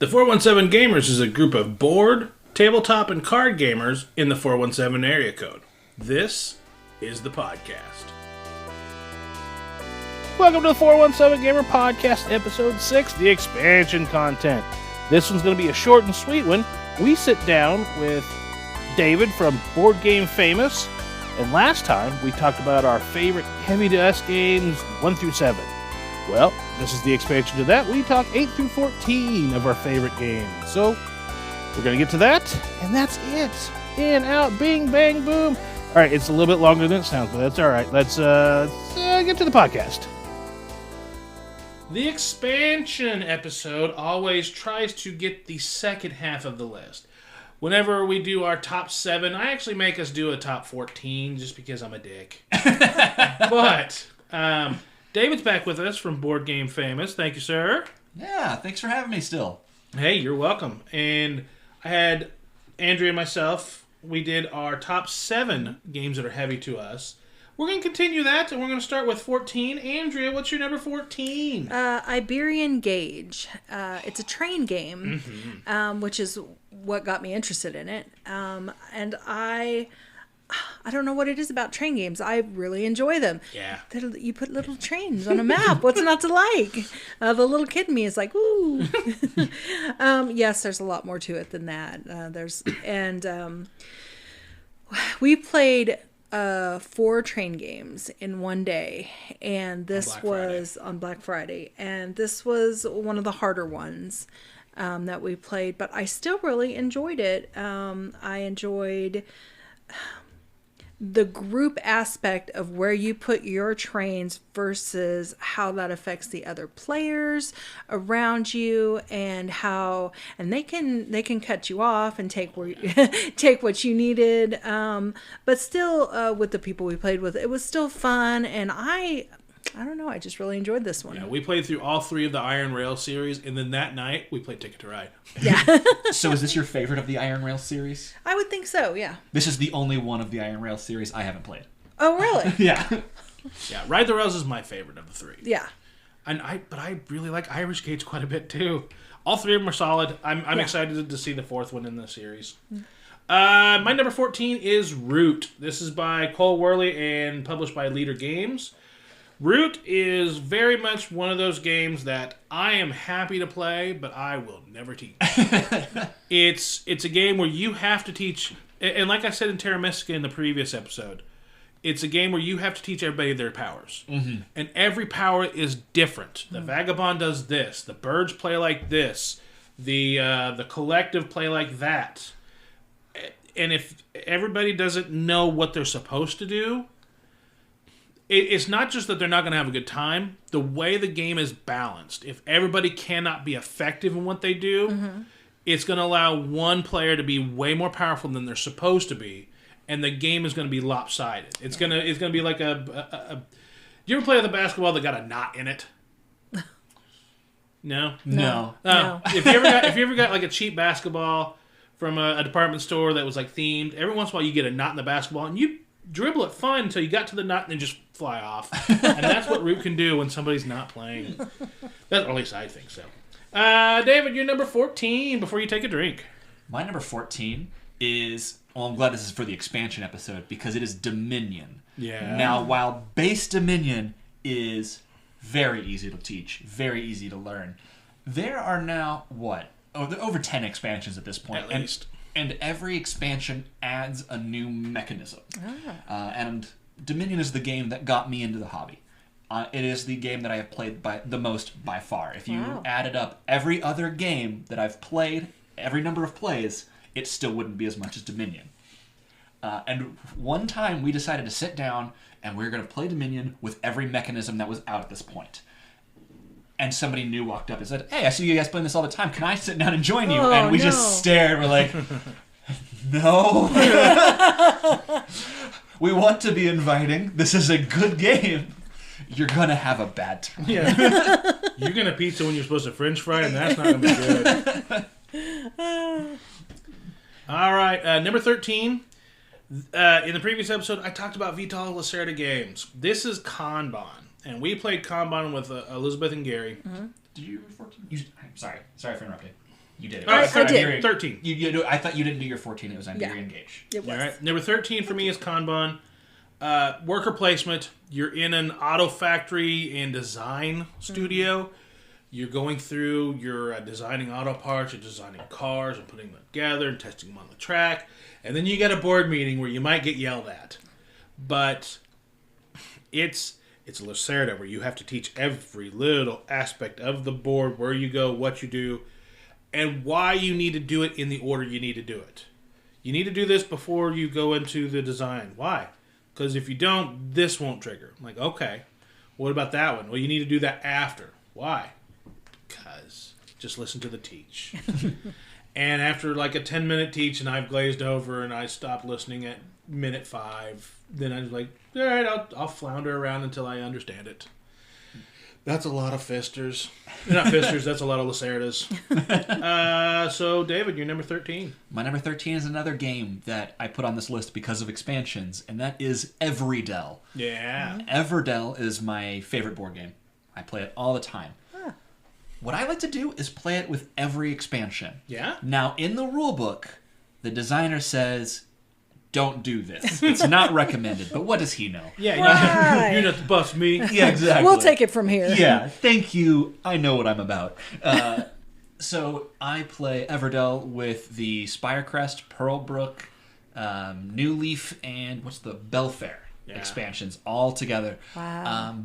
The 417Gamers is a group of board, tabletop, and card gamers in the 417 area code. This is the podcast. Welcome to the 417Gamer Podcast, Episode 6, the expansion content. This one's going to be a short and sweet one. We sit down with David from Board Game Famous, and last time we talked about our favorite heavy to us games 1 through 7. Well, this is the expansion to that. We talk 8 through 14 of our favorite games. So, we're going to get to that, and that's it. In, out, bing, bang, boom. All right, it's a little bit longer than it sounds, but that's all right. Let's get to the podcast. The expansion episode always tries to get the second half of the list. Whenever we do our top 7, I actually make us do a top 14 just because I'm a dick. But, David's back with us from Board Game Famous. Thank you, sir. Yeah, thanks for having me still. Hey, you're welcome. And I had Andrea and myself, we did our top 7 games that are heavy to us. We're going to continue that, and we're going to start with 14. Andrea, what's your number 14? Iberian Gauge. It's a train game, which is what got me interested in it. And I don't know what it is about train games. I really enjoy them. Yeah. You put little trains on a map. What's not to like? The little kid in me is like, ooh. Yes, there's a lot more to it than that. We played 4 train games in one day, and this was on Black Friday. And this was one of the harder ones that we played, but I still really enjoyed it. I enjoyed the group aspect of where you put your trains versus how that affects the other players around you, and they can cut you off and take what you needed, but still with the people we played with, it was still fun, and I don't know, I just really enjoyed this one. Yeah, we played through all 3 of the Iron Rail series, and then that night we played Ticket to Ride. Yeah. So is this your favorite of the Iron Rail series? I would think so, yeah. This is the only one of the Iron Rail series I haven't played. Oh, really? Yeah. Yeah, Ride the Rails is my favorite of the 3. Yeah. But I really like Irish Gauge quite a bit too. All 3 of them are solid. I'm excited to see the 4th one in the series. My number 14 is Root. This is by Cole Worley and published by Leader Games. Root is very much one of those games that I am happy to play, but I will never teach. It's a game where you have to teach, and like I said in Terra Mystica in the previous episode, it's a game where you have to teach everybody their powers. Mm-hmm. And every power is different. The Vagabond does this. The birds play like this. The collective play like that. And if everybody doesn't know what they're supposed to do, it's not just that they're not going to have a good time. The way the game is balanced, if everybody cannot be effective in what they do, it's going to allow one player to be way more powerful than they're supposed to be, and the game is going to be lopsided. It's going to be like a you ever play with a basketball that got a knot in it? No. If you ever got like a cheap basketball from a department store that was like themed, every once in a while you get a knot in the basketball and you dribble it fine until you got to the knot and then just fly off. And that's what Root can do when somebody's not playing. That's at least I think so. David, you're number 14 before you take a drink. My number 14 is, well, I'm glad this is for the expansion episode because it is Dominion. Yeah. Now, while base Dominion is very easy to teach, very easy to learn, there are now, over 10 expansions at this point. At least. And every expansion adds a new mechanism. And Dominion is the game that got me into the hobby. It is the game that I have played the most by far. If you added up every other game that I've played, every number of plays, it still wouldn't be as much as Dominion. And one time we decided to sit down and we were going to play Dominion with every mechanism that was out at this point. And somebody new walked up and said, "Hey, I see you guys playing this all the time. Can I sit down and join you?" And we just stared. We're like, no. We want to be inviting. This is a good game. You're going to have a bad time. Yeah. You're going to pizza when you're supposed to French fry, and that's not going to be good. All right, number 13. In the previous episode, I talked about Vital Lacerda games. This is Kanban. And we played Kanban with Elizabeth and Gary. Did you 14? I'm sorry for interrupting. You did it. I did. 13. I thought you didn't do your 14. It was Iberian Gauge. It was. All right. Number 13 for me is Kanban. Worker placement. You're in an auto factory and design studio. You're going through, you're designing auto parts, you're designing cars and putting them together and testing them on the track. And then you get a board meeting where you might get yelled at. But it's Lacerda where you have to teach every little aspect of the board, where you go, what you do, and why you need to do it in the order you need to do it. You need to do this before you go into the design. Why? Because if you don't, this won't trigger. I'm like, okay, what about that one? Well, you need to do that after. Why? Because just listen to the teach. And after like a 10-minute teach and I've glazed over and I stopped listening at minute 5, then I was like, all right, I'll flounder around until I understand it. That's a lot of fisters. Not fisters, that's a lot of Lacerdas. So, David, you're number 13. My number 13 is another game that I put on this list because of expansions, and that is Everydell. Yeah. Everdell is my favorite board game. I play it all the time. What I like to do is play it with every expansion. Yeah? Now, in the rule book, the designer says, don't do this. It's not recommended, but what does he know? Yeah, you're not to bust me. Yeah, exactly. We'll take it from here. Yeah, thank you. I know what I'm about. So I play Everydell with the Spirecrest, Pearlbrook, New Leaf, and what's the Belfair expansions all together. Wow.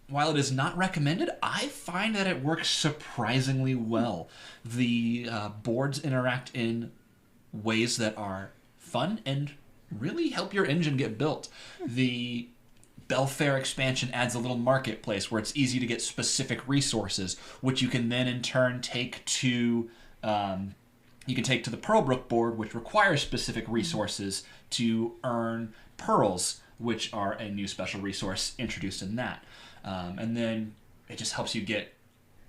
While it is not recommended, I find that it works surprisingly well. The boards interact in ways that are fun and really help your engine get built. The Belfair expansion adds a little marketplace where it's easy to get specific resources, which you can then in turn take to the Pearlbrook board, which requires specific resources to earn pearls, which are a new special resource introduced in that. And then it just helps you get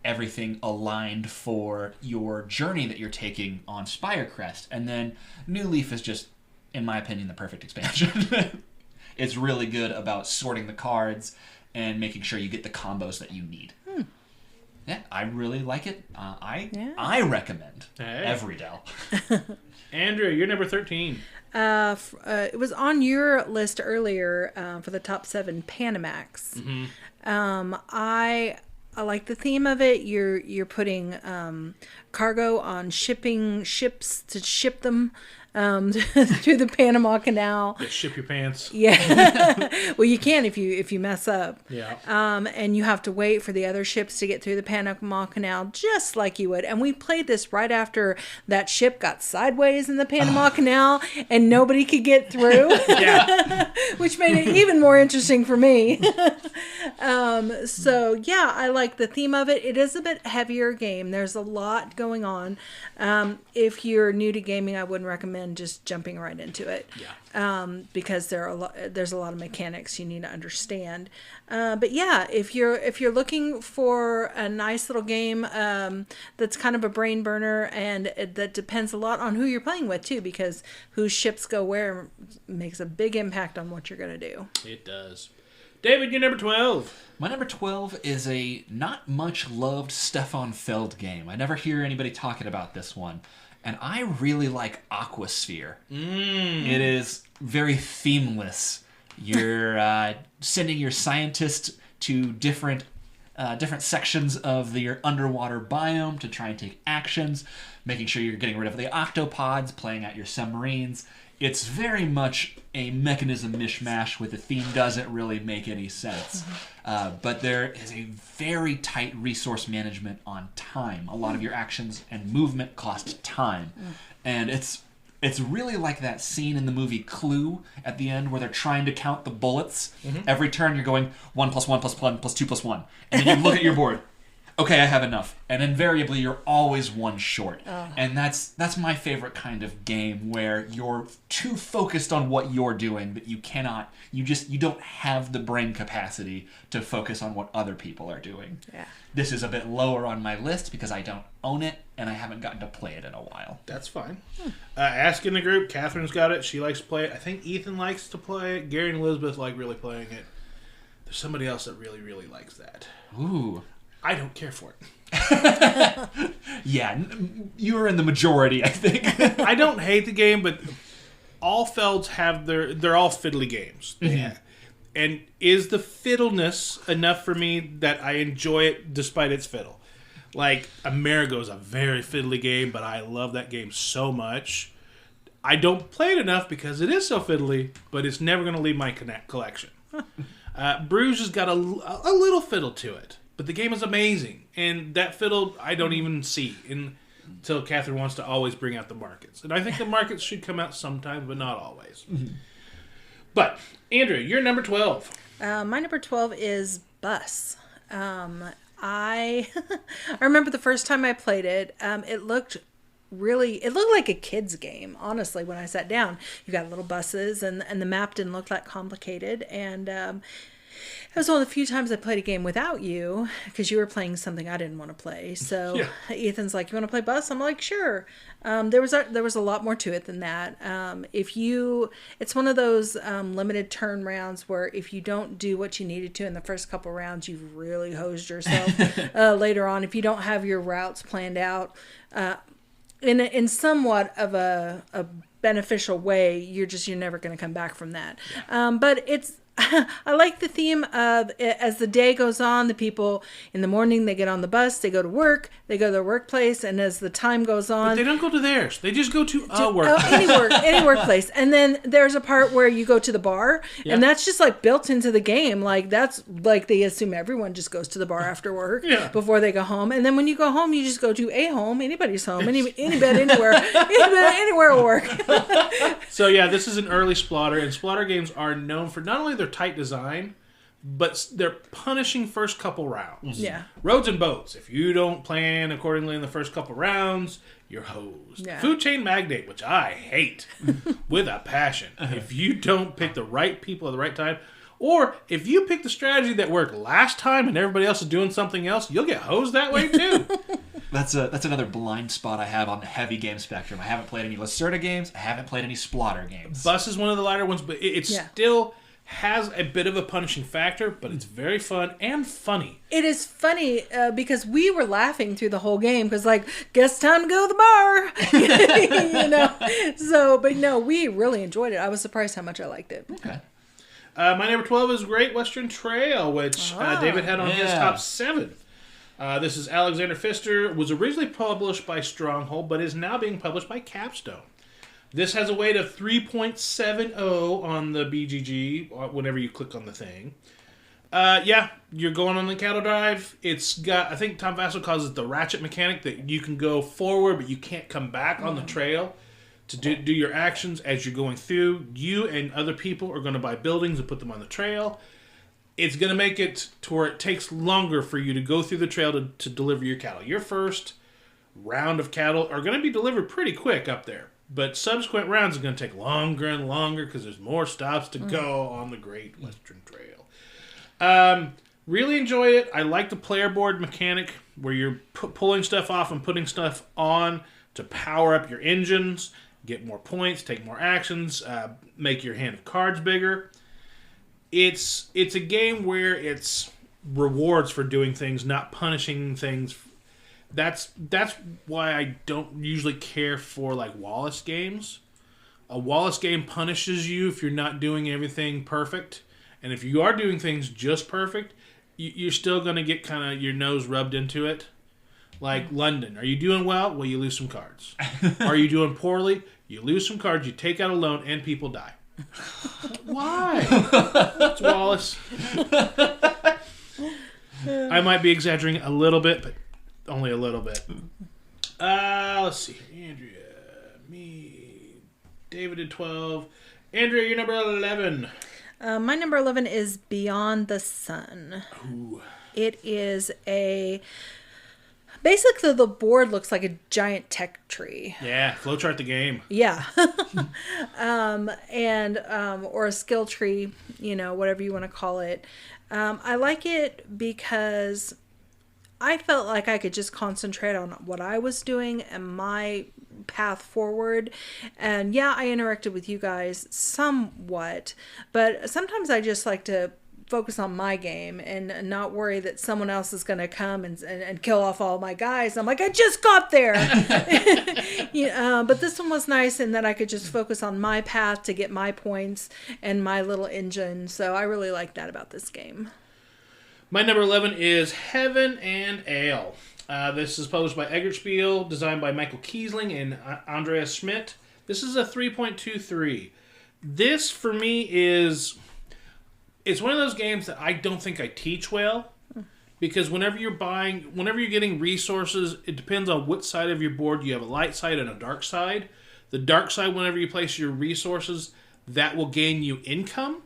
everything aligned for your journey that you're taking on Spirecrest. And then New Leaf is just, in my opinion, the perfect expansion. It's really good about sorting the cards and making sure you get the combos that you need. Yeah, I really like it. I recommend Everydell. Andrea, you're number 13. It was on your list earlier for the top 7, Panamax. I like the theme of it. You're putting cargo on shipping ships to ship them through the Panama Canal. Yeah, ship your pants. Yeah. Well, you can if you mess up. Yeah. And you have to wait for the other ships to get through the Panama Canal, just like you would. And we played this right after that ship got sideways in the Panama Canal and nobody could get through. Yeah. Which made it even more interesting for me. So yeah, I like the theme of it. It is a bit heavier game. There's a lot going on. If you're new to gaming, I wouldn't recommend just jumping right into it. Yeah. Because there's a lot of mechanics you need to understand. But yeah, if you're looking for a nice little game that's kind of a brain burner, and that depends a lot on who you're playing with too, because whose ships go where makes a big impact on what you're going to do. It does. David, you're number 12. My number 12 is a not much loved Stefan Feld game. I never hear anybody talking about this one. And I really like Aquasphere. It is very themeless. You're sending your scientists to different sections of your underwater biome to try and take actions, making sure you're getting rid of the octopods, playing out your submarines. It's very much a mechanism mishmash with the theme doesn't really make any sense. But there is a very tight resource management on time. A lot of your actions and movement cost time. And it's really like that scene in the movie Clue at the end where they're trying to count the bullets. Every turn you're going 1 + 1 + 1 + 2 + 1. And then you look at your board. Okay, I have enough. And invariably, you're always one short. And that's my favorite kind of game where you're too focused on what you're doing that you don't have the brain capacity to focus on what other people are doing. Yeah. This is a bit lower on my list because I don't own it and I haven't gotten to play it in a while. That's fine. Ask in the group. Catherine's got it. She likes to play it. I think Ethan likes to play it. Gary and Elizabeth like really playing it. There's somebody else that really, really likes that. Ooh. I don't care for it. Yeah, you are in the majority, I think. I don't hate the game, but all Felds have they're all fiddly games. Yeah. And is the fiddleness enough for me that I enjoy it despite its fiddle? Like, Amerigo is a very fiddly game, but I love that game so much. I don't play it enough because it is so fiddly, but it's never going to leave my collection. Bruges has got a little fiddle to it, but the game is amazing. And that fiddle I don't even see until Catherine wants to always bring out the markets. And I think the markets should come out sometimes, but not always. But, Andrea, you're number 12. My number 12 is Bus. I remember the first time I played it, it looked like a kid's game, honestly, when I sat down. You got little buses, and the map didn't look that complicated. And it was one of the few times I played a game without you, because you were playing something I didn't want to play. So yeah. Ethan's like, "You want to play Bus?" I'm like, "Sure." There was a lot more to it than that. It's one of those limited turn rounds where if you don't do what you needed to in the first couple rounds, you've really hosed yourself later on. If you don't have your routes planned out in somewhat of a beneficial way, you're never going to come back from that. But it's I like the theme of as the day goes on, the people in the morning, they get on the bus, they go to work, they go to their workplace, and as the time goes on... But they don't go to theirs. They just go to a workplace. Any workplace. And then there's a part where you go to the bar, and that's just like built into the game. Like that's like they assume everyone just goes to the bar after work before they go home. And then when you go home, you just go to a home, anybody's home, any bed, anywhere will work. So yeah, this is an early Splotter, and Splotter games are known for not only their tight design, but they're punishing first couple rounds. Yeah. Roads and boats. If you don't plan accordingly in the first couple rounds, you're hosed. Yeah. Food chain magnate, which I hate with a passion. If you don't pick the right people at the right time, or if you pick the strategy that worked last time and everybody else is doing something else, you'll get hosed that way too. That's another blind spot I have on the heavy game spectrum. I haven't played any Lacerda games. I haven't played any Splotter games. Bus is one of the lighter ones, but it still has a bit of a punishing factor, but it's very fun and funny. It is funny because we were laughing through the whole game because, like, guess time to go to the bar. So, but no, we really enjoyed it. I was surprised how much I liked it. Okay. My number 12 is Great Western Trail, which David had on his top 7. This is Alexander Pfister. Was originally published by Stronghold, but is now being published by Capstone. This has a weight of 3.70 on the BGG whenever you click on the thing. You're going on the cattle drive. It's got, I think Tom Vassell calls it the ratchet mechanic, that you can go forward, but you can't come back on the trail to do your actions as you're going through. You and other people are going to buy buildings and put them on the trail. It's going to make it to where it takes longer for you to go through the trail to deliver your cattle. Your first round of cattle are going to be delivered pretty quick up there. But subsequent rounds are going to take longer and longer because there's more stops to go on the Great Western Trail. Really enjoy it. I like the player board mechanic where you're pulling stuff off and putting stuff on to power up your engines, get more points, take more actions, make your hand of cards bigger. It's a game where it's rewards for doing things, not punishing things. That's why I don't usually care for like Wallace games. A Wallace game punishes you if you're not doing everything perfect, and if you are doing things just perfect, you're still going to get kind of your nose rubbed into it. Like London, are you doing well? Well, you lose some cards. Are you doing poorly? You lose some cards. You take out a loan, and people die. Why? It's Wallace. I might be exaggerating a little bit, but only a little bit. Let's see. Andrea, me, David did 12. Andrea, you're number 11. My number 11 is Beyond the Sun. Ooh. It is basically the board looks like a giant tech tree. Yeah, flowchart the game. Yeah. Or a skill tree, whatever you want to call it. I like it because I felt like I could just concentrate on what I was doing and my path forward. And yeah, I interacted with you guys somewhat, but sometimes I just like to focus on my game and not worry that someone else is going to come and kill off all my guys. I'm like, I just got there. But this one was nice in that I could just focus on my path to get my points and my little engine. So I really like that about this game. My number 11 is Heaven and Ale. This is published by Eggertspiel, designed by Michael Kiesling and Andrea Schmidt. This is a 3.23. This, for me, it's one of those games that I don't think I teach well, because whenever you're getting resources, it depends on what side of your board. You have a light side and a dark side. The dark side, whenever you place your resources, that will gain you income.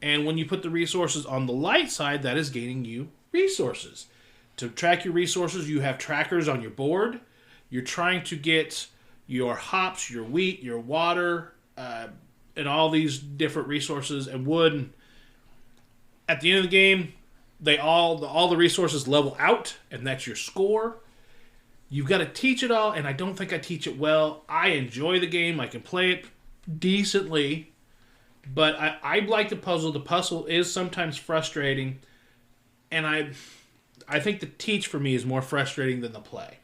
And when you put the resources on the light side, that is gaining you resources. To track your resources, you have trackers on your board. You're trying to get your hops, your wheat, your water, and all these different resources and wood. At the end of the game, all the resources level out, and that's your score. You've got to teach it all, and I don't think I teach it well. I enjoy the game. I can play it decently, but I like the puzzle. The puzzle is sometimes frustrating, and I think the teach for me is more frustrating than the play.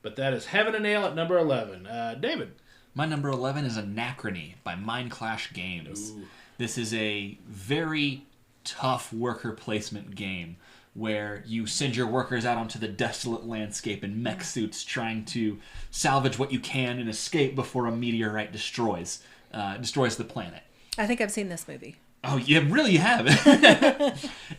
But that is Heaven and Ale at number 11. David. My number 11 is Anachrony by Mindclash Games. Ooh. This is a very tough worker placement game where you send your workers out onto the desolate landscape in mech suits trying to salvage what you can and escape before a meteorite destroys the planet. I think I've seen this movie. Oh, you really have.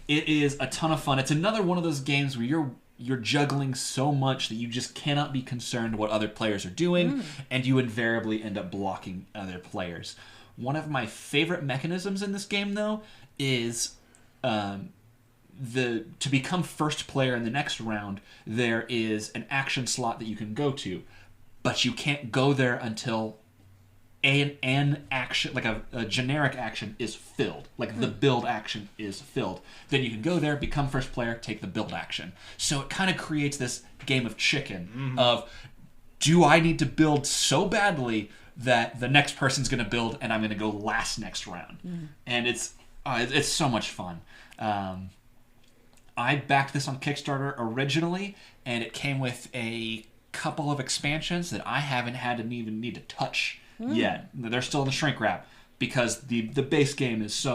It is a ton of fun. It's another one of those games where you're juggling so much that you just cannot be concerned what other players are doing, and you invariably end up blocking other players. One of my favorite mechanisms in this game, though, is to become first player in the next round, there is an action slot that you can go to, but you can't go there until an action, like a generic action, is filled. Like the build action is filled. Then you can go there, become first player, take the build action. So it kind of creates this game of chicken of, do I need to build so badly that the next person's going to build and I'm going to go last next round? And it's so much fun. I backed this on Kickstarter originally, and it came with a couple of expansions that I haven't had to even need to touch yet. They're still in the shrink wrap because the base game is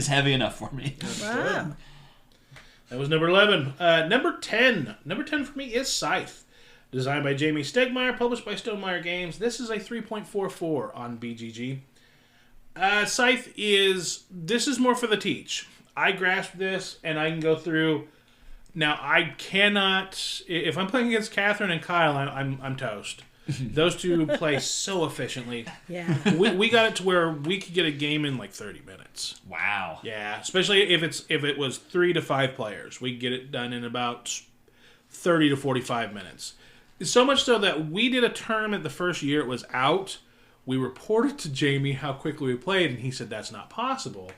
heavy enough for me. Wow. That was number 11. Number 10. Number 10 for me is Scythe. Designed by Jamie Stegmaier, published by Stonemaier Games. This is a 3.44 on BGG. Scythe this is more for the teach. I grasp this and I can go through. Now, I cannot, if I'm playing against Catherine and Kyle, I'm toast. Those two play so efficiently. Yeah. We got it to where we could get a game in like 30 minutes. Wow. Yeah, especially if it was 3 to 5 players. We could get it done in about 30 to 45 minutes. So much so that we did a tournament the first year it was out. We reported to Jamie how quickly we played, and he said that's not possible.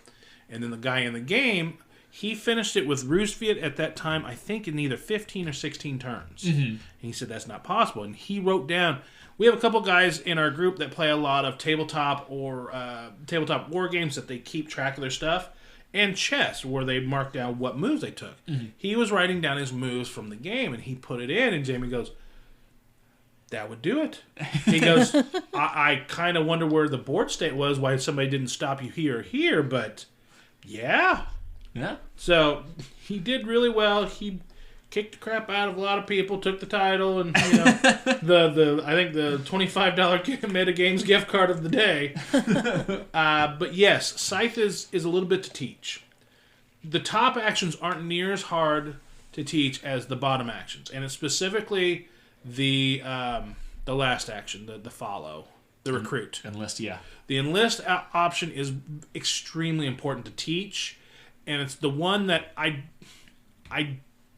And then the guy in the game, he finished it with Roosevelt at that time, I think in either 15 or 16 turns. And he said that's not possible. And he wrote down, we have a couple guys in our group that play a lot of tabletop or tabletop war games that they keep track of their stuff, and chess, where they mark down what moves they took. He was writing down his moves from the game, and he put it in, and Jamie goes, that would do it. He goes, I kind of wonder where the board state was, why somebody didn't stop you here or here, but yeah. Yeah. So he did really well. He kicked the crap out of a lot of people, took the title, and I think the $25 Metagames gift card of the day. But yes, Scythe is a little bit to teach. The top actions aren't near as hard to teach as the bottom actions, and it's specifically the last action, the follow, the recruit. Enlist, yeah. The enlist option is extremely important to teach, and it's the one that I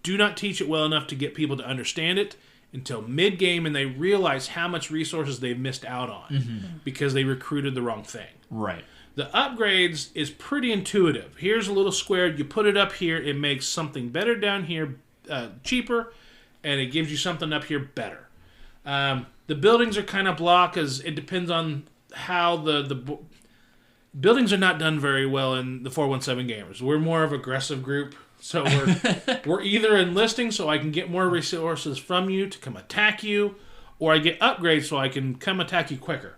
do not teach it well enough to get people to understand it until mid-game, and they realize how much resources they've missed out on because they recruited the wrong thing. Right. The upgrades is pretty intuitive. Here's a little square. You put it up here. It makes something better down here cheaper, and it gives you something up here better. The buildings are kind of block, as it depends on how buildings are not done very well in the 417 Gamers. We're more of an aggressive group. So we're either enlisting so I can get more resources from you to come attack you, or I get upgrades so I can come attack you quicker.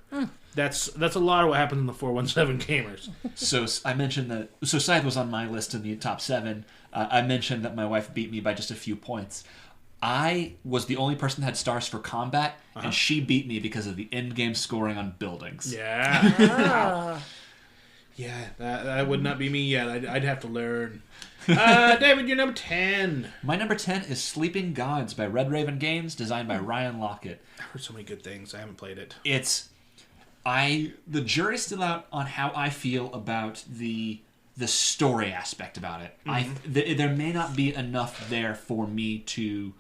That's a lot of what happens in the 417 Gamers. So I mentioned that. So Scythe was on my list in the top 7. I mentioned that my wife beat me by just a few points. I was the only person that had stars for combat, and she beat me because of the end-game scoring on buildings. Yeah. Yeah, that would not be me yet. I'd have to learn. David, you're number 10. My number 10 is Sleeping Gods by Red Raven Games, designed by Ryan Lockett. I've heard so many good things. I haven't played it. The jury's still out on how I feel about the story aspect about it. There may not be enough there for me to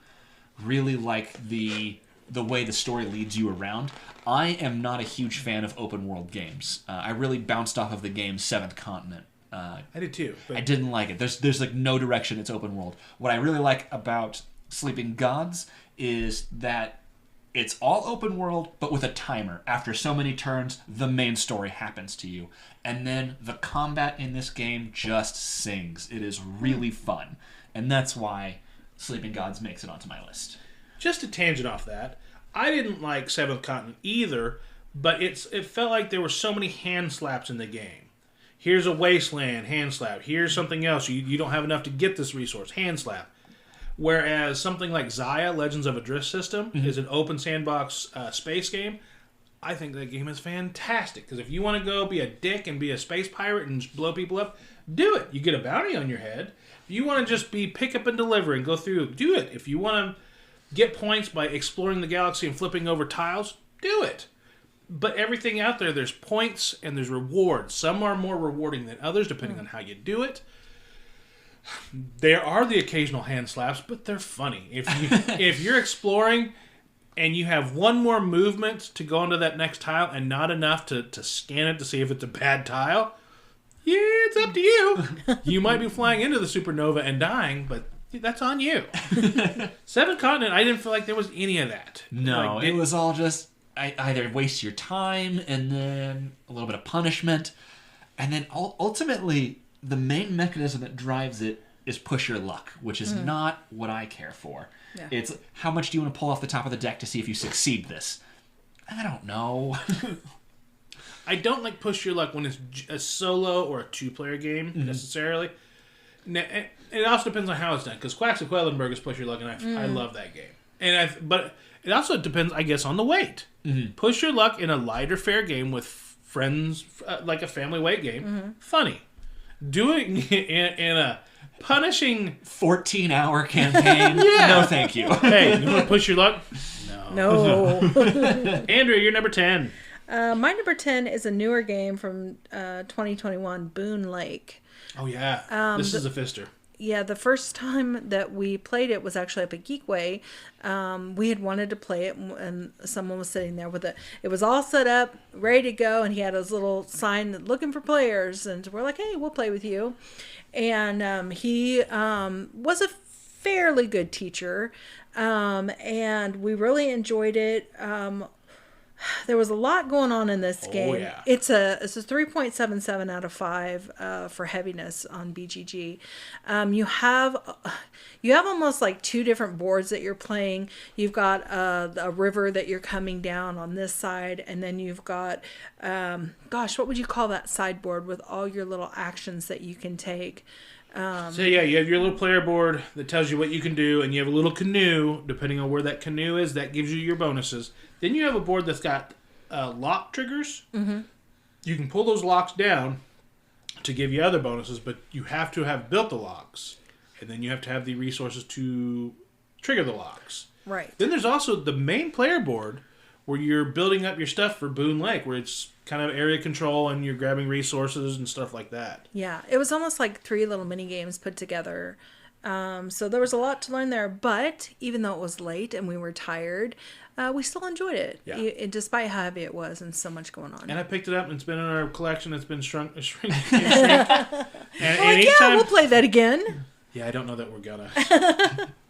really like the way the story leads you around. I am not a huge fan of open world games. I really bounced off of the game Seventh Continent. I did too. But... I didn't like it. There's like no direction. It's open world. What I really like about Sleeping Gods is that it's all open world, but with a timer. After so many turns, the main story happens to you. And then the combat in this game just sings. It is really fun. And that's why Sleeping Gods makes it onto my list. Just a tangent off that, I didn't like Seventh Continent either, but it felt like there were so many hand slaps in the game. Here's a wasteland, hand slap. Here's something else. You don't have enough to get this resource, hand slap. Whereas something like Xia, Legends of a Drift System, is an open sandbox space game. I think that game is fantastic. Because if you want to go be a dick and be a space pirate and blow people up, do it. You get a bounty on your head. If you want to just be pick up and deliver and go through, do it. If you want to get points by exploring the galaxy and flipping over tiles, do it. But everything out there, there's points and there's rewards. Some are more rewarding than others, depending on how you do it. There are the occasional hand slaps, but they're funny. If you're exploring and you have one more movement to go onto that next tile and not enough to scan it to see if it's a bad tile, yeah, it's up to you. You might be flying into the supernova and dying, but that's on you. Seventh Continent, I didn't feel like there was any of that. No, like, it was all just either waste your time and then a little bit of punishment. And then ultimately, the main mechanism that drives it is push your luck, which is not what I care for. Yeah. It's how much do you want to pull off the top of the deck to see if you succeed this? I don't know. I don't like push your luck when it's a solo or a two-player game, necessarily. It also depends on how it's done, because Quacks of Quellenberg is push your luck, and I love that game. But it also depends, I guess, on the weight. Push your luck in a lighter, fair game with friends, like a family weight game, funny. Doing in a punishing 14-hour campaign, no thank you. Hey, you want to push your luck? No. Andrea, you're number 10. My number 10 is a newer game from 2021, Boonelake. Oh, yeah. This is a fister. Yeah, the first time that we played it was actually up at Geekway. We had wanted to play it, and someone was sitting there with it. It was all set up, ready to go, and he had his little sign looking for players. And we're like, hey, we'll play with you. And he was a fairly good teacher, and we really enjoyed it. There was a lot going on in this game. Oh, yeah. It's a 3.77 out of 5 for heaviness on BGG. You have almost like two different boards that you're playing. You've got a river that you're coming down on this side, and then you've got what would you call that sideboard with all your little actions that you can take? So yeah, you have your little player board that tells you what you can do, and you have a little canoe. Depending on where that canoe is, that gives you your bonuses. Then you have a board that's got lock triggers. You can pull those locks down to give you other bonuses, but you have to have built the locks, and then you have to have the resources to trigger the locks. Right. Then there's also the main player board where you're building up your stuff for Boonelake, where it's kind of area control and you're grabbing resources and stuff like that. Yeah, it was almost like 3 little mini games put together. So there was a lot to learn there, but even though it was late and we were tired, we still enjoyed it, despite how heavy it was and so much going on. And I picked it up, and it's been in our collection. It's been shrunk. And yeah, we'll play that again. Yeah, I don't know that we're gonna.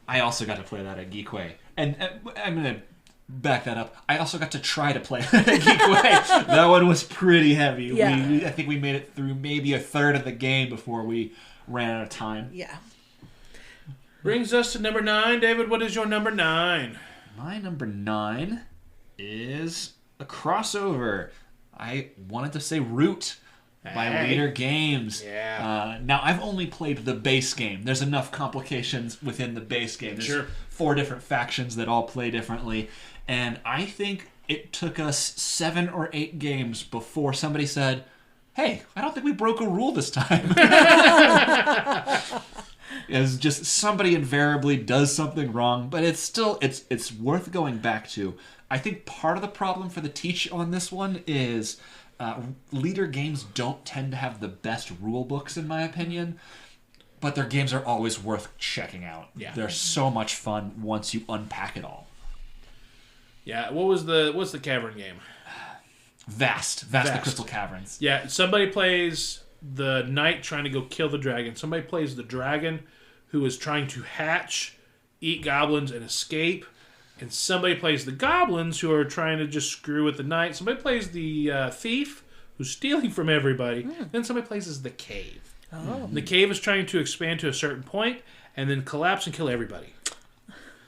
I also got to play that at Geekway. And I'm going to back that up. I also got to try to play Geekway. That one was pretty heavy. Yeah. I think we made it through maybe a third of the game before we ran out of time. Yeah. Brings us to number 9. David, what is your number 9? My number 9 is a crossover. I wanted to say Root by Leader Games. Yeah. Now, I've only played the base game. There's enough complications within the base game. There's 4 different factions that all play differently. And I think it took us 7 or 8 games before somebody said, hey, I don't think we broke a rule this time. It's just somebody invariably does something wrong, but it's still, it's worth going back to. I think part of the problem for the teach on this one is Leader Games don't tend to have the best rule books, in my opinion, but their games are always worth checking out. Yeah. They're so much fun once you unpack it all. Yeah, what's the cavern game? Vast the Crystal Caverns. Yeah, somebody plays the knight trying to go kill the dragon. Somebody plays the dragon who is trying to hatch, eat goblins, and escape. And somebody plays the goblins who are trying to just screw with the knight. Somebody plays the thief who's stealing from everybody. Then somebody plays as the cave. Oh. The cave is trying to expand to a certain point and then collapse and kill everybody.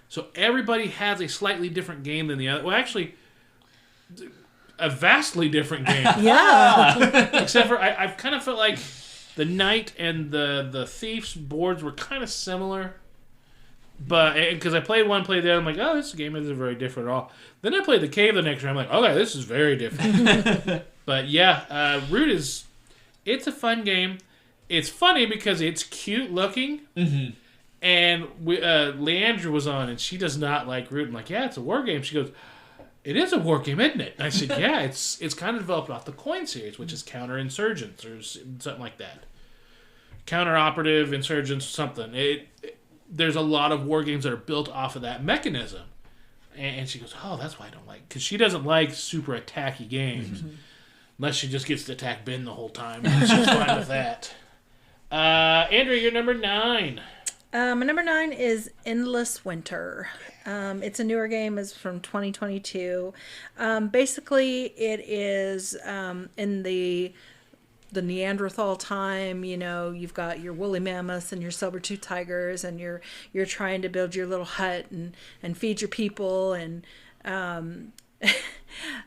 So everybody has a slightly different game than the other. Well, actually, a vastly different game. Yeah. Except for I've kind of felt like the knight and the thief's boards were kind of similar. But because I played one, played the other, I'm like, oh, this game isn't very different at all. Then I played the cave the next round. I'm like, okay, this is very different. But yeah, Root it's a fun game. It's funny because it's cute looking. Mm-hmm. And Leandra was on, and she does not like Root. I'm like, yeah, it's a war game. She goes, it is a war game, isn't it? And I said, yeah, it's kind of developed off the Coin series, which is Counterinsurgents or something like that. Counter-operative, insurgents, something. There's a lot of war games that are built off of that mechanism. And she goes, oh, that's why I don't like... Because she doesn't like super attacky games. Mm-hmm. Unless she just gets to attack Ben the whole time. She's fine with that. Andrea, you're number 9. My number 9 is Endless Winter. It's a newer game. It's from 2022. Basically, it is in the Neanderthal time. You know, you've got your woolly mammoths and your saber-toothed tigers, and you're trying to build your little hut and feed your people. And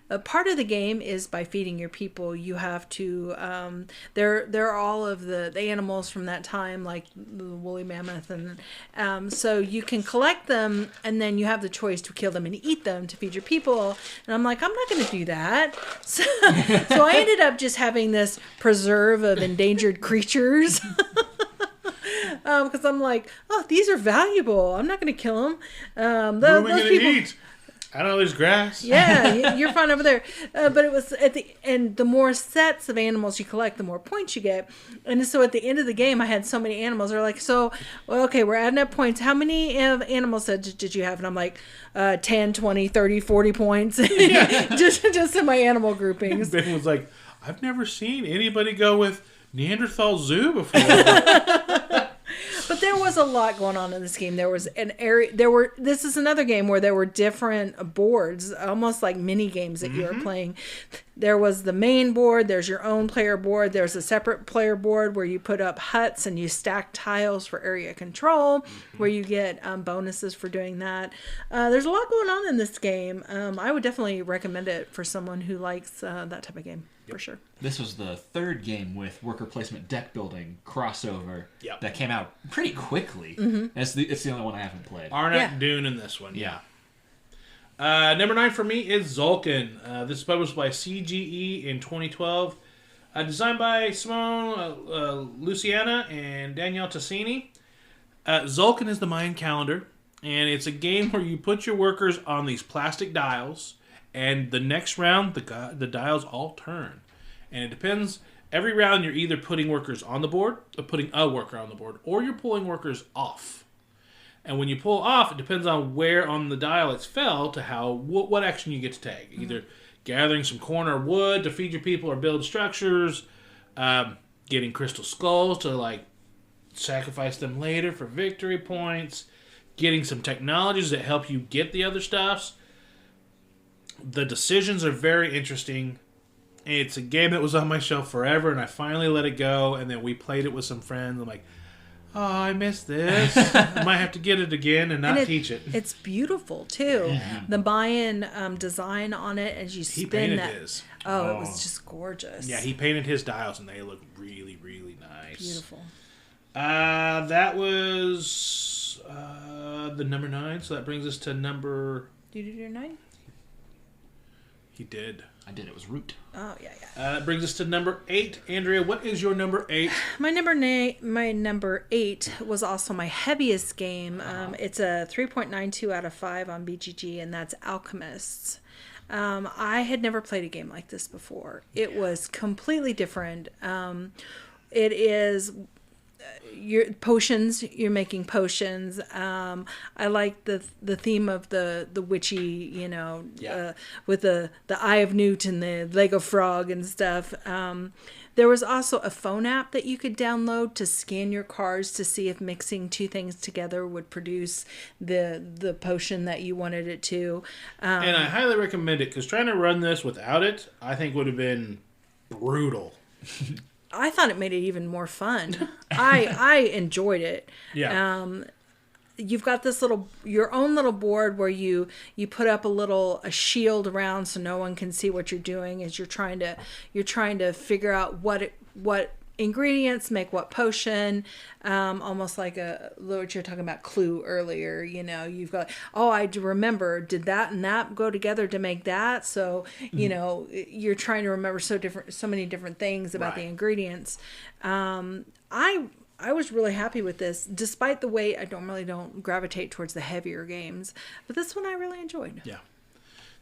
a part of the game is by feeding your people, you have to there are all of the animals from that time, like the woolly mammoth, and so you can collect them, and then you have the choice to kill them and eat them to feed your people. And I'm like, I'm not going to do that. So I ended up just having this preserve of endangered creatures. Because I'm like, oh, these are valuable. I'm not going to kill them. What are we going to eat? I don't know, there's grass. Yeah, you're fine over there. But it was at the end, the more sets of animals you collect, the more points you get. And so at the end of the game, I had so many animals. They're like, well, okay, we're adding up points. How many animal sets did you have? And I'm like, 10, 20, 30, 40 points. just in my animal groupings. Ben was like, I've never seen anybody go with Neanderthal Zoo before. But there was a lot going on in this game. There was an area. This is another game where there were different boards, almost like mini games that you were playing. There was the main board. There's your own player board. There's a separate player board where you put up huts and you stack tiles for area control, where you get bonuses for doing that. There's a lot going on in this game. I would definitely recommend it for someone who likes that type of game. For sure. This was the third game with worker placement deck building crossover that came out pretty quickly. Mm-hmm. It's the only one I haven't played. Arnak Dune in this one. Yeah. Number 9 for me is Tzolkin. This is published by CGE in 2012. Designed by Simone Luciana and Danielle Tassini. Tzolkin is the Mayan calendar, and it's a game where you put your workers on these plastic dials, and the next round, the dials all turn. And it depends. Every round, you're either putting workers on the board, or putting a worker on the board, or you're pulling workers off. And when you pull off, it depends on where on the dial it's fell to what action you get to take. Either gathering some corner wood to feed your people or build structures, getting crystal skulls to sacrifice them later for victory points, getting some technologies that help you get the other stuffs. The decisions are very interesting. It's a game that was on my shelf forever, and I finally let it go, and then we played it with some friends. I'm like, oh, I missed this. I might have to get it again and not teach it. It's beautiful, too. Yeah. The Mayan design on it, as you spin he painted that. his. Oh, it was just gorgeous. Yeah, he painted his dials, and they look really, really nice. Beautiful. That was the number 9, so that brings us to number... Did you do your 9? He did. I did. It was Root. Oh, yeah. That brings us to number 8. Andrea, what is your number 8? My number 8 was also my heaviest game. It's a 3.92 out of 5 on BGG, and that's Alchemists. I had never played a game like this before. It was completely different. It is your potions. You're making potions. I like the theme of the witchy, with the Eye of Newt and the leg of frog and stuff. There was also a phone app that you could download to scan your cards to see if mixing two things together would produce the potion that you wanted it to. And I highly recommend it, because trying to run this without it, I think would have been brutal. I thought it made it even more fun. I enjoyed it. Yeah. You've got this your own little board where you put up a shield around so no one can see what you're doing as you're trying to figure out what ingredients make what potion. Almost like what you're talking about Clue earlier. You've got, I remember, did that and that go together to make that? So you're trying to remember so many different things about the ingredients. I was really happy with this, despite the way I don't gravitate towards the heavier games. But this one I really enjoyed. Yeah.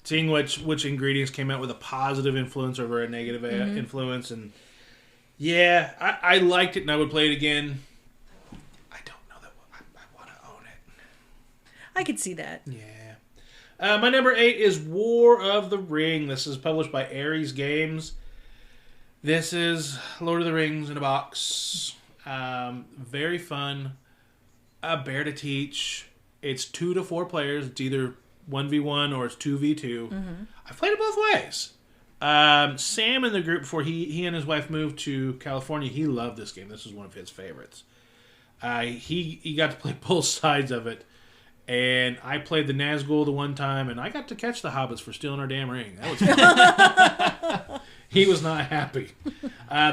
Seeing which ingredients came out with a positive influence over a negative influence. And yeah, I liked it and I would play it again. I don't know that I want to own it. I could see that. Yeah. My number 8 is War of the Ring. This is published by Ares Games. This is Lord of the Rings in a box. Very fun. A bear to teach. It's 2 to 4 players. It's either 1v1 or it's 2v2. I've played it both ways. Sam in the group, before he and his wife moved to California, he loved this game. This was one of his favorites. He got to play both sides of it. And I played the Nazgul the one time, and I got to catch the hobbits for stealing our damn ring. That was fun. He was not happy.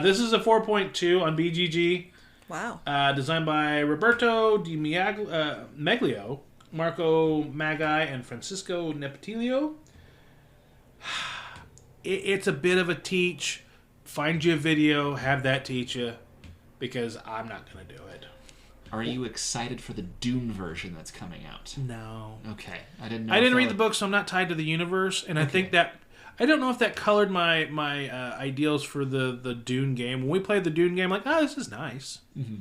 This is a 4.2 on BGG. Wow. Designed by Roberto Di Meglio, Marco Magi, and Francisco Nepotilio. It's a bit of a teach. Find you a video, have that teach you, because I'm not going to do it. Are you excited for the Dune version that's coming out? No. Okay. I didn't know. I didn't read the book, so I'm not tied to the universe, and I think that... I don't know if that colored my ideals for the Dune game. When we played the Dune game, like, this is nice. Mm-hmm.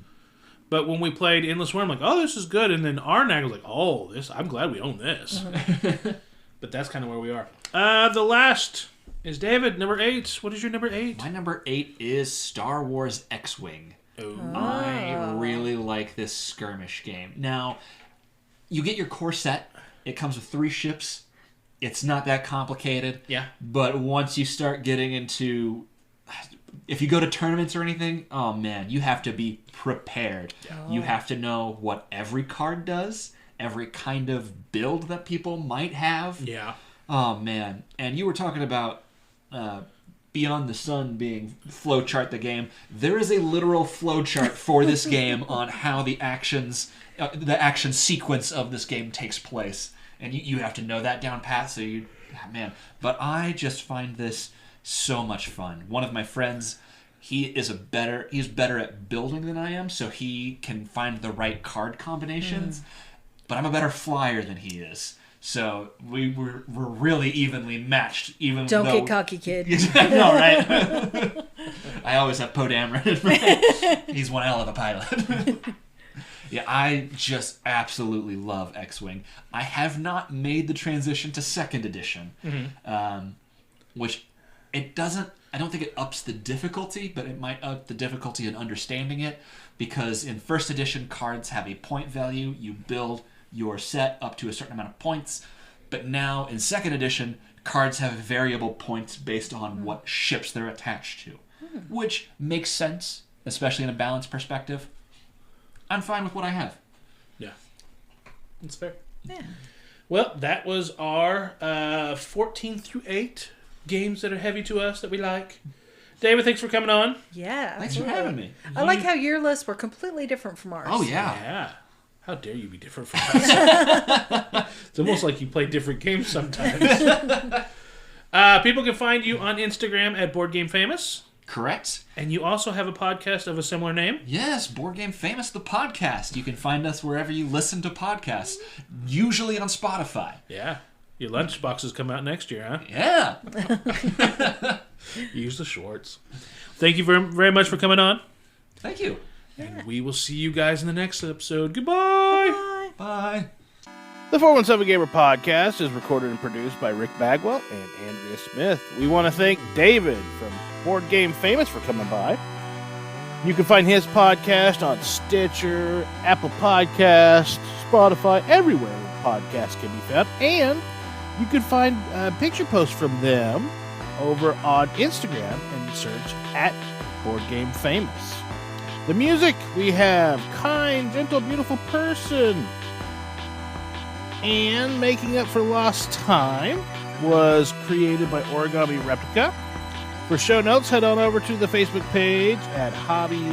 But when we played Endless War, I'm like, this is good. And then Arnag was like, I'm glad we own this. Mm-hmm. But that's kind of where we are. The last is David, number 8. What is your number 8? My number 8 is Star Wars X-Wing. Oh. I really like this skirmish game. Now, you get your core set. It comes with 3 ships. It's not that complicated. Yeah. But once you start getting into... If you go to tournaments or anything, oh man, you have to be prepared. Yeah. You have to know what every card does, every kind of build that people might have. Yeah. Oh man. And you were talking about Beyond the Sun being flowchart the game. There is a literal flowchart for this game on how the action sequence of this game takes place. And you have to know that down pat, so man. But I just find this so much fun. One of my friends, he's better at building than I am, so he can find the right card combinations. But I'm a better flyer than he is. So we're really evenly matched. Don't get cocky, kid. No, right? I always have Poe Dameron. He's one hell of a pilot. Yeah, I just absolutely love X-Wing. I have not made the transition to 2nd edition, which it doesn't... I don't think it ups the difficulty, but it might up the difficulty in understanding it, because in 1st edition, cards have a point value. You build your set up to a certain amount of points, but now in 2nd edition, cards have variable points based on what ships they're attached to, which makes sense, especially in a balance perspective. I'm fine with what I have. Yeah. That's fair. Yeah. Well, that was our 14 through 8 games that are heavy to us that we like. David, thanks for coming on. Yeah. Thanks for having me. I like how your lists were completely different from ours. Oh, yeah. Yeah. How dare you be different from us? It's almost like you play different games sometimes. People can find you on Instagram at BoardGameFamous. Correct. And you also have a podcast of a similar name? Yes, Board Game Famous, the podcast. You can find us wherever you listen to podcasts, usually on Spotify. Yeah. Your lunchboxes come out next year, huh? Yeah. Use the shorts. Thank you very, very much for coming on. Thank you. And we will see you guys in the next episode. Goodbye. Bye. The 417Gamer podcast is recorded and produced by Rick Bagwell and Andrea Smith. We want to thank David from Board Game Famous for coming by. You can find his podcast on Stitcher, Apple Podcasts, Spotify, everywhere podcasts can be found. And you can find picture posts from them over on Instagram and search at Board Game Famous. The music, we have Kind, Gentle, Beautiful Person. And Making Up for Lost Time was created by Origami Replica. For show notes, head on over to the Facebook page at Hobby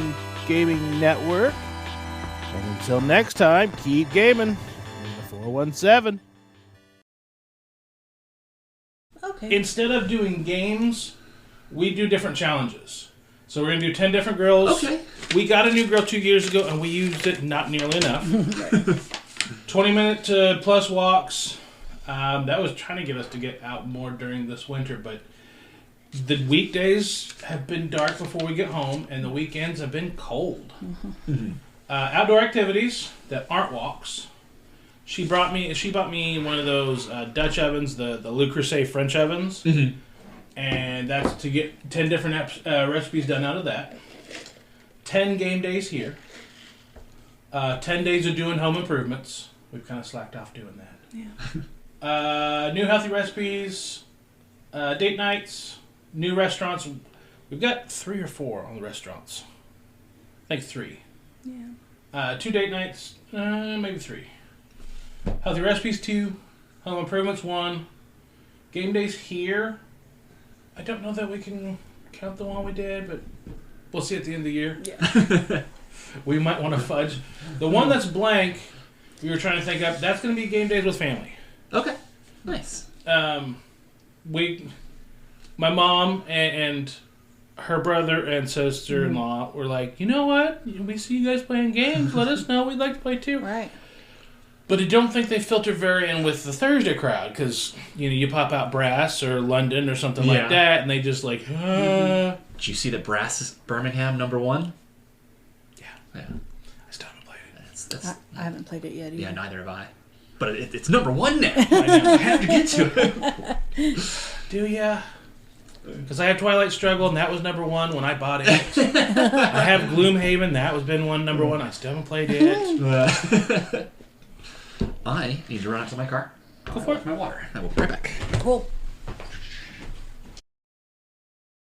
Gaming Network. And until next time, keep gaming in the 417. Okay. Instead of doing games, we do different challenges. So we're going to do 10 different girls. Okay. We got a new girl 2 years ago, and we used it not nearly enough. 20-minute plus walks. That was trying to get us to get out more during this winter, but the weekdays have been dark before we get home, and the weekends have been cold. Outdoor activities that aren't walks. She bought me one of those Dutch ovens, the Le Creuset French ovens. Mm-hmm. And that's to get 10 different recipes done out of that. 10 game days here. 10 days of doing home improvements. We've kind of slacked off doing that. Yeah. New healthy recipes. Date nights. New restaurants. We've got 3 or 4 on the restaurants. I think 3. Yeah. 2 date nights. Maybe 3. Healthy recipes 2. Home improvements 1. Game days here. I don't know that we can count the one we did, but we'll see at the end of the year. Yeah. We might want to fudge. The one that's blank, we were trying to think up, that's going to be game days with family. Okay. Nice. My mom and her brother and sister-in-law were like, you know what? We see you guys playing games. Let us know. We'd like to play too. Right. But I don't think they filter very in with the Thursday crowd because, you pop out Brass or London or something like that, and they just like, Did you see that Brass is Birmingham #1? Yeah. Yeah. I still haven't played it. I haven't played it yet either. Yeah, neither have I. But it's #1 now. I know. I have to get to it. Do ya? Because I have Twilight Struggle, and that was #1 when I bought it. I have Gloomhaven, that was been #1. I still haven't played it. I need to run out to my car. Go for it. My water. I will be right back. Cool.